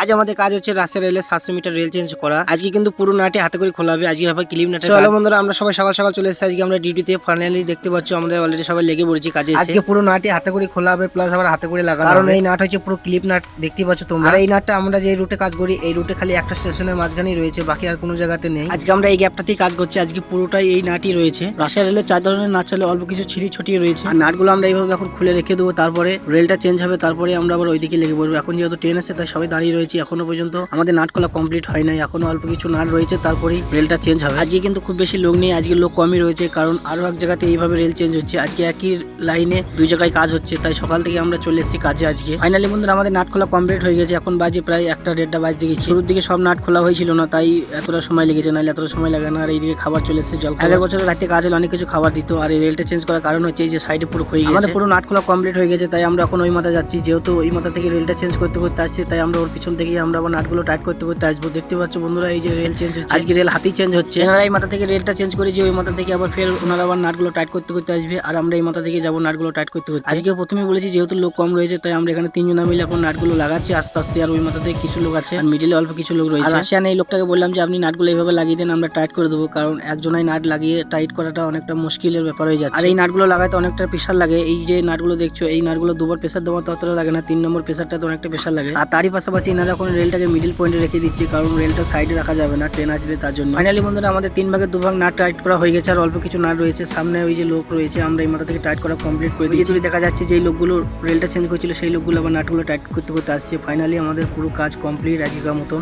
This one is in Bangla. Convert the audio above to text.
আজ আমাদের কাজ হচ্ছে রাজশাহী রেলের 700 মিটার রেল চেঞ্জ করা। আজকে কিন্তু পুরো নাটে হাতে করে খোলা হবে। আজকে হবে ক্লিপ নাটে। চলো বন্ধুরা, আমরা সবাই সকাল সকাল চলে এসেছি। আজকে আমরা ডিউটিতে ফাইনালি দেখতে পাচ্ছ আমরা অলরেডি সবাই লেগে পড়েছি কাজে। আজকে পুরো নাটে হাতে করে খোলা হবে, প্লাস আবার হাতে করে লাগানো হবে। কারণ এই নাট হচ্ছে পুরো ক্লিপ নাট, দেখতে পাচ্ছ তোমরা। আর এই নাটটা আমরা যে রুটে কাজ করি, এই রুটে খালি একটা স্টেশনের মাঝখানেই রয়েছে, বাকি আর কোনো জায়গাতে নেই। আজকে আমরা এই গ্যাপটাতেই কাজ করছি। আজকে পুরোটাই এই নাটই রয়েছে। রাজশাহী রেলের 4 ধরনের নাট চলে, অল্প কিছু ছিঁড়ি ছটিয়ে রয়েছে। আর নাটগুলো আমরা এইভাবে এখন খুলে রেখে দেবো, তারপরে রেলটা চেঞ্জ হবে, তারপরে আমরা আবার ওইদিকে লেগে পড়বো। এখন যেহেতু ট্রেন আছে তাই সবাই দাঁড়িয়ে রয়েছে। এখনো পর্যন্ত আমাদের নাট খোলা কমপ্লিট হয় নাই, এখনো অল্প কিছু নাট রয়েছে, তারপরেই রেলটা চেঞ্জ হবে। আজকে কিন্তু খুব বেশি লোক নেই, আজকে লোক কমই রয়েছে, কারণ আরো এক জায়গাতে এইভাবে রেল চেঞ্জ হচ্ছে। আজকে একই লাইনে দুই জায়গায় কাজ হচ্ছে, তাই সকাল থেকে আমরা চলে এসেছি কাজে। আজকে ফাইনালি বন্ধুরা আমাদের নাট খোলা কমপ্লিট হয়ে গেছে। এখন বাজে প্রায় 1:30 বাজতে গেছে। শুরুর দিকে সব নাট খোলা হয়েছিল না, তাই এতটা সময় লেগেছে, নাহলে এতটা সময় লাগে না। আর এইদিকে খাবার চলে এসেছে, জল। আগের বছরের রাতে কাজ হলে অনেক কিছু খাবার দিত। আর এই রেলটা চেঞ্জ করার কারণ হচ্ছে এই যে সাইডে পুরো হয়ে গেছে। আমাদের পুরো নাট খোলা কমপ্লিট হয়ে গেছে, তাই আমরা এখন ওই মাথা যাচ্ছি। যেহেতু ওই মাথা থেকে রেলটা চেঞ্জ করতে করতে আসছে, তাই আমরা ওর পিছন থেকে আমরা আবার নাটগুলো টাইট করতে করতে আসবো। দেখতে পাচ্ছ বন্ধুরা, এই যে রেল চেঞ্জ হচ্ছে। আজকে রেল হাতেই চেঞ্জ হচ্ছে। এনারা এই মাথা থেকে রেলটা চেঞ্জ করে যে ওই মাথা থেকে আবার ফের ওনারা আবার নাটগুলো টাইট করতে করতে আসবে, আর আমরা এই মাথা থেকে যাবো নাটগুলো টাইট করতে করতে। আজকে প্রথমে বলেছি যেহেতু লোক কম রয়েছে, তাই আমরা এখানে 3 জনা মিলে এখন নাটগুলো লাগাচ্ছি আস্তে আস্তে। আর ওই মাথা থেকে কিছু লোক আছে, আর মিডিলে অল্প কিছু লোক রয়েছে। আর রাশিয়ান এই লোকটাকে বললাম যে আপনি নাটগুলো এইভাবে লাগিয়ে দেন, আমরা টাইট করে দেবো, কারণ একজনাই নাট লাগিয়ে টাইট করাটা অনেকটা মুশকিলের ব্যাপার হয়ে যাচ্ছে। আর এই নাটগুলো লাগাতে অনেকটা প্রেশার লাগে। এই যে নাটগুলো দেখছো, এই নাটগুলো দুবার প্রেশার দেওয়া ততটা লাগে না, 3 নম্বর প্রেশারটা তো অনেকটা প্রেশার লাগে। আর তারই পাশাপাশি এনারা এখন রেলটাকে মিডিল পয়েন্টে রেখে দিচ্ছে, কারণ রেলটা সাইডে রাখা যাবে না, ট্রেন আসবে তার জন্য। ফাইনালি বন্ধুরা আমাদের 3 ভাগের 2 ভাগ নাট টাইট করা হয়ে গেছে, আর অল্প কিছু নাট রয়েছে। সামনে ওই যে লোক রয়েছে, আমরা এই মাথা থেকে টাইট করা কমপ্লিট করে দিয়েছি। দেখা যাচ্ছে যে লোকগুলো রেলটা চেঞ্জ করেছিল, সেই লোকগুলো আবার নাটগুলো টাইট করতে করতে আসছে। ফাইনালি আমাদের পুরো কাজ কমপ্লিট আজকের মতন।